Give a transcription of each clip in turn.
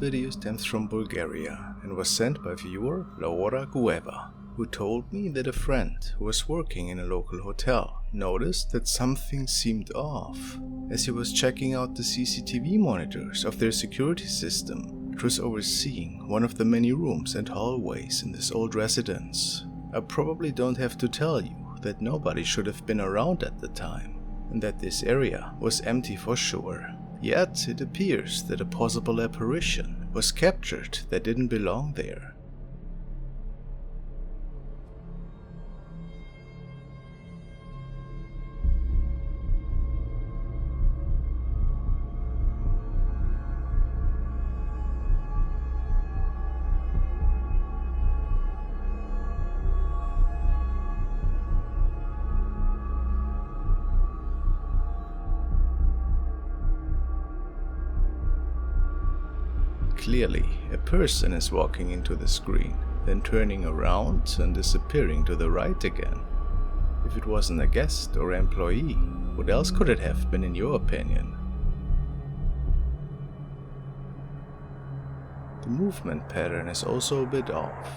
video stems from Bulgaria and was sent by viewer Laura Gueva, who told me that a friend who was working in a local hotel noticed that something seemed off as he was checking out the CCTV monitors of their security system, which was overseeing one of the many rooms and hallways in this old residence. I probably don't have to tell you that nobody should have been around at the time, and that this area was empty for sure. Yet it appears that a possible apparition was captured that didn't belong there. Clearly, a person is walking into the screen, then turning around and disappearing to the right again. If it wasn't a guest or employee, what else could it have been in your opinion? The movement pattern is also a bit off.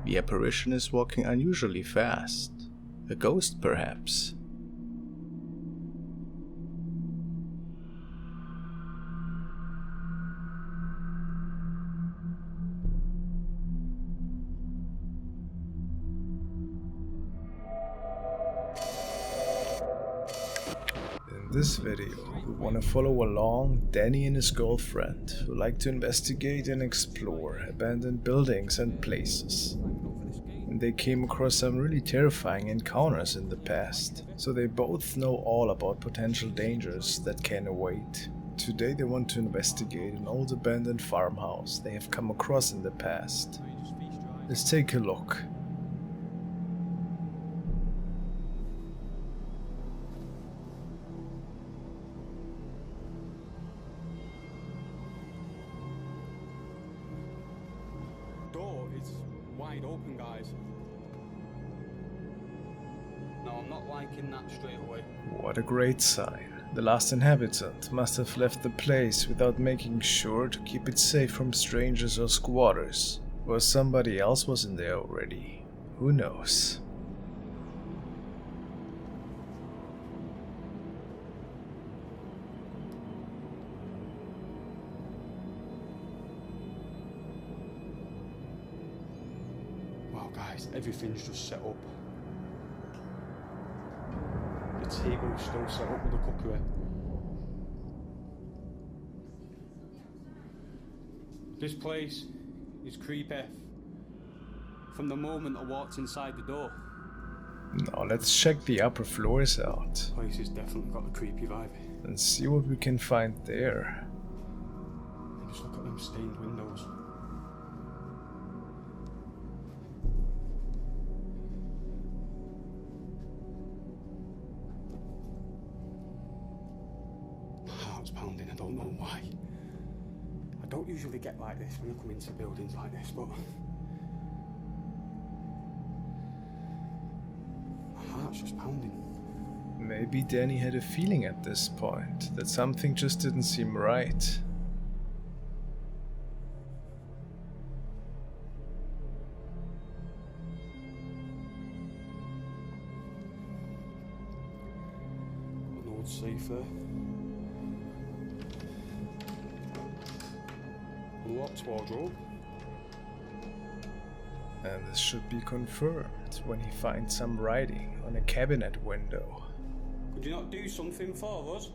The apparition is walking unusually fast. A ghost, perhaps? In this video, we want to follow along Danny and his girlfriend, who like to investigate and explore abandoned buildings and places. And they came across some really terrifying encounters in the past, so they both know all about potential dangers that can await. Today they want to investigate an old abandoned farmhouse they have come across in the past. Let's take a look. Wide open, guys. No, I'm not liking that straight away. What a great sign. The last inhabitant must have left the place without making sure to keep it safe from strangers or squatters. Or somebody else was in there already. Who knows? Guys, everything's just set up. The table's still set up with the cookery. This place is creepy. From the moment I walked inside the door. Now let's check the upper floors out. This place has definitely got a creepy vibe. And see what we can find there. And just look at them stained windows. Pounding, I don't know why. I don't usually get like this when I come into buildings like this, but my heart's just pounding. Maybe Danny had a feeling at this point that something just didn't seem right. An old safe there. Locked wardrobe. And this should be confirmed when he finds some writing on a cabinet window. Could you not do something for us?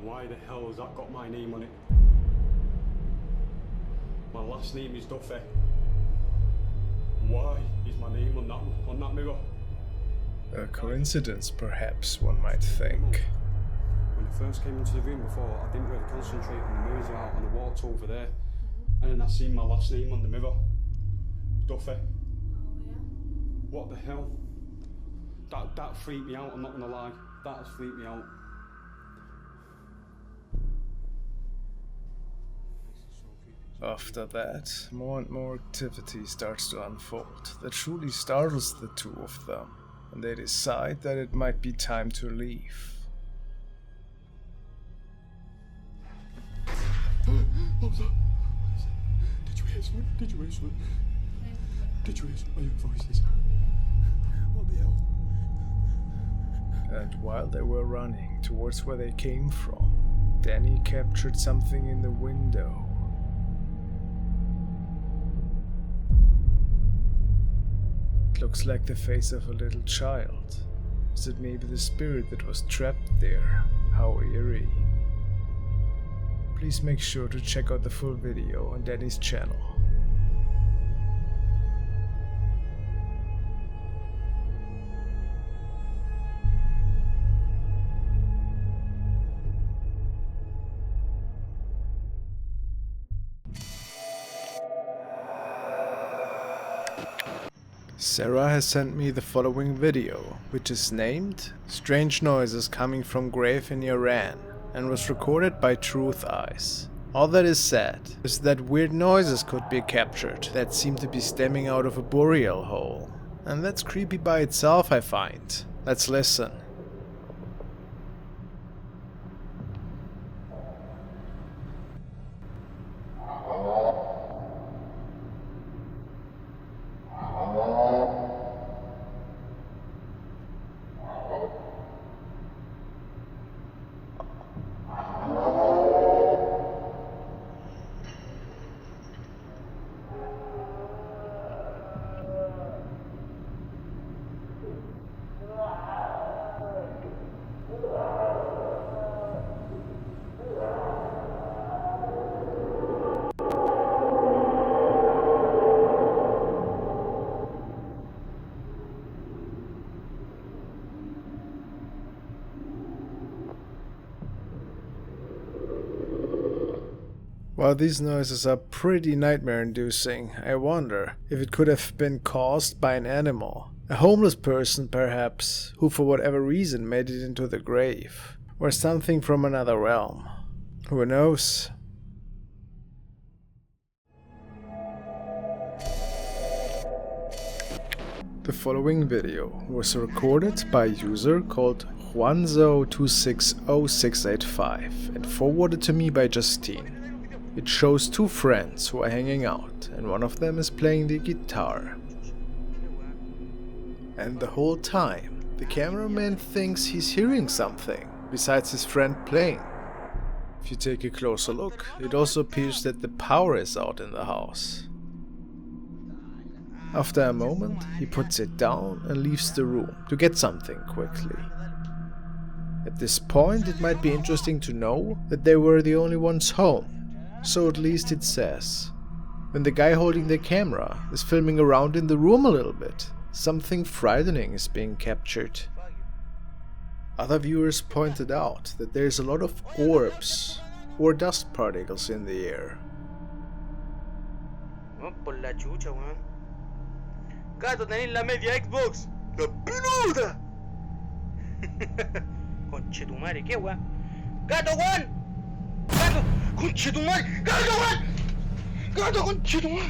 Why the hell has that got my name on it? My last name is Duffy. Why is my name on that mirror? A coincidence, perhaps, one might think. When I first came into the room before, I didn't really concentrate on the mirrors out, and I walked over there, and then I seen my last name on the mirror. Duffy. Oh, yeah? What the hell? That freaked me out, I'm not gonna lie. That has freaked me out. After that, more and more activity starts to unfold that truly startles the two of them, and they decide that it might be time to leave. something? Did you hear something? Did you hear something? I heard voices. What the hell? And while they were running towards where they came from, Danny captured something in the window. It looks like the face of a little child. Is it maybe the spirit that was trapped there? How eerie. Please make sure to check out the full video on Danny's channel. Sarah has sent me the following video, which is named Strange Noises Coming from Grave in Iran and was recorded by Truth Eyes. All that is said is that weird noises could be captured that seem to be stemming out of a burial hole. And that's creepy by itself, I find. Let's listen. While these noises are pretty nightmare-inducing, I wonder if it could have been caused by an animal. A homeless person, perhaps, who for whatever reason made it into the grave. Or something from another realm. Who knows? The following video was recorded by a user called Juanzo260685 and forwarded to me by Justine. It shows two friends who are hanging out, and one of them is playing the guitar. And the whole time, the cameraman thinks he's hearing something, besides his friend playing. If you take a closer look, it also appears that the power is out in the house. After a moment, he puts it down and leaves the room to get something quickly. At this point, it might be interesting to know that they were the only ones home. So at least it says. When the guy holding the camera is filming around in the room a little bit, something frightening is being captured. Other viewers pointed out that there's a lot of orbs or dust particles in the air. Oh, por la chucha, weón. Gato, tenés la media Xbox. La peluda. Conchetumare, ¿qué, weón? Gato, weón. Gato, conchetumare. Gato, weón. Gato, conchetumare.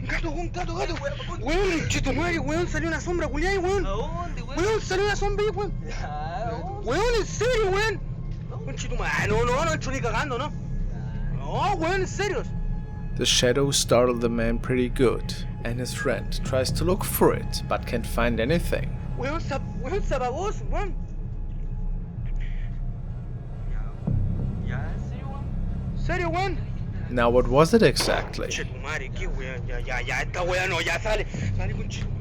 Gato, weón, gato, gato. Weón, conchetumare, weón. Salió una sombra, culiá, weón. ¿A dónde, weón? Weón, salió una sombra, weón. Weón, en serio, weón. Conchetumare. No, no estoy ni cagando, ¿no? No, weón, en serio. The shadow startled the man pretty good, and his friend tries to look for it, but can't find anything. Weón, se apagó, weón. ¿Serio, weón? Now what was it exactly? Conchetumare, qué weón. Ya, esta weón no, ya sale. Sale, conchetumare.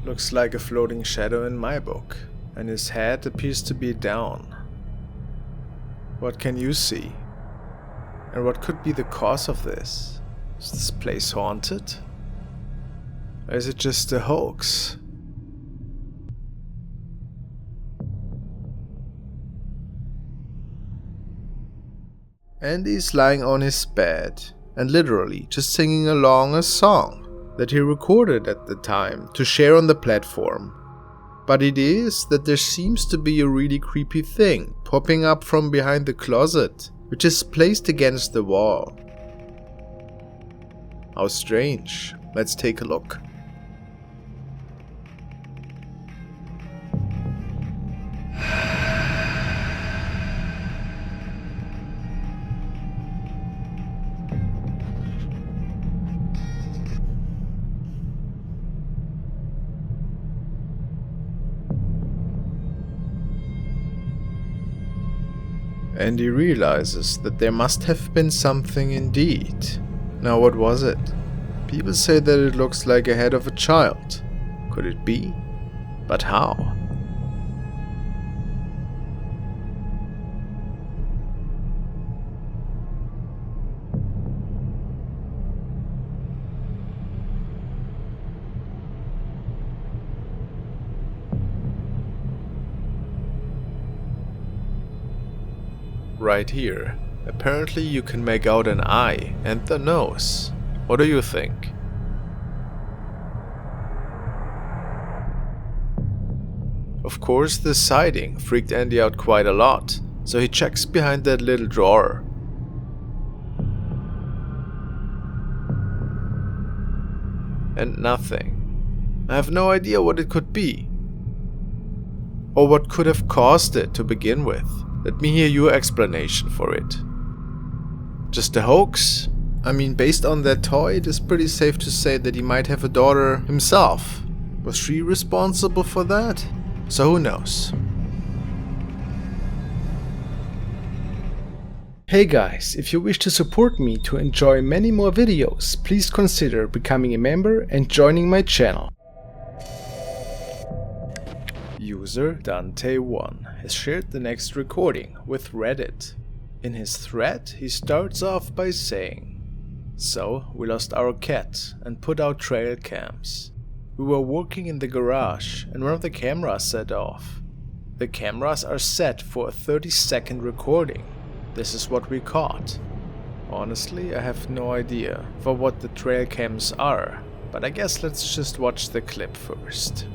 Looks like a floating shadow in my book, and his head appears to be down. What can you see? And what could be the cause of this? Is this place haunted? Or is it just a hoax? Andy's lying on his bed and literally just singing along a song that he recorded at the time to share on the platform. But it is that there seems to be a really creepy thing popping up from behind the closet, which is placed against the wall. How strange. Let's take a look. Andy realizes that there must have been something indeed. Now what was it? People say that it looks like a head of a child. Could it be? But how? Right here. Apparently you can make out an eye and the nose. What do you think? Of course, this sighting freaked Andy out quite a lot, so he checks behind that little drawer. And nothing. I have no idea what it could be. Or what could have caused it to begin with. Let me hear your explanation for it. Just a hoax? I mean, based on that toy, it is pretty safe to say that he might have a daughter himself. Was she responsible for that? So who knows? Hey guys, if you wish to support me to enjoy many more videos, please consider becoming a member and joining my channel. User Dante1 has shared the next recording with Reddit. In his thread, he starts off by saying, "So, we lost our cat and put out trail cams. We were working in the garage and one of the cameras set off. The cameras are set for a 30-second recording. This is what we caught. Honestly, I have no idea for what the trail cams are, but I guess let's just watch the clip first."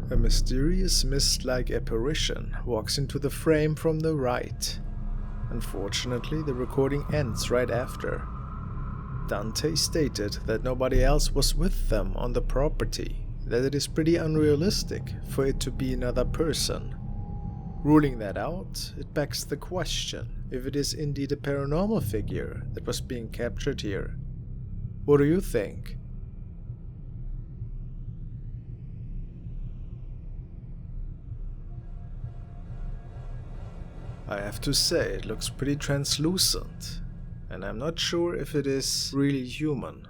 A mysterious mist-like apparition walks into the frame from the right. Unfortunately, the recording ends right after. Dante stated that nobody else was with them on the property, that it is pretty unrealistic for it to be another person. Ruling that out, it begs the question if it is indeed a paranormal figure that was being captured here. What do you think? I have to say, it looks pretty translucent, and I'm not sure if it is really human.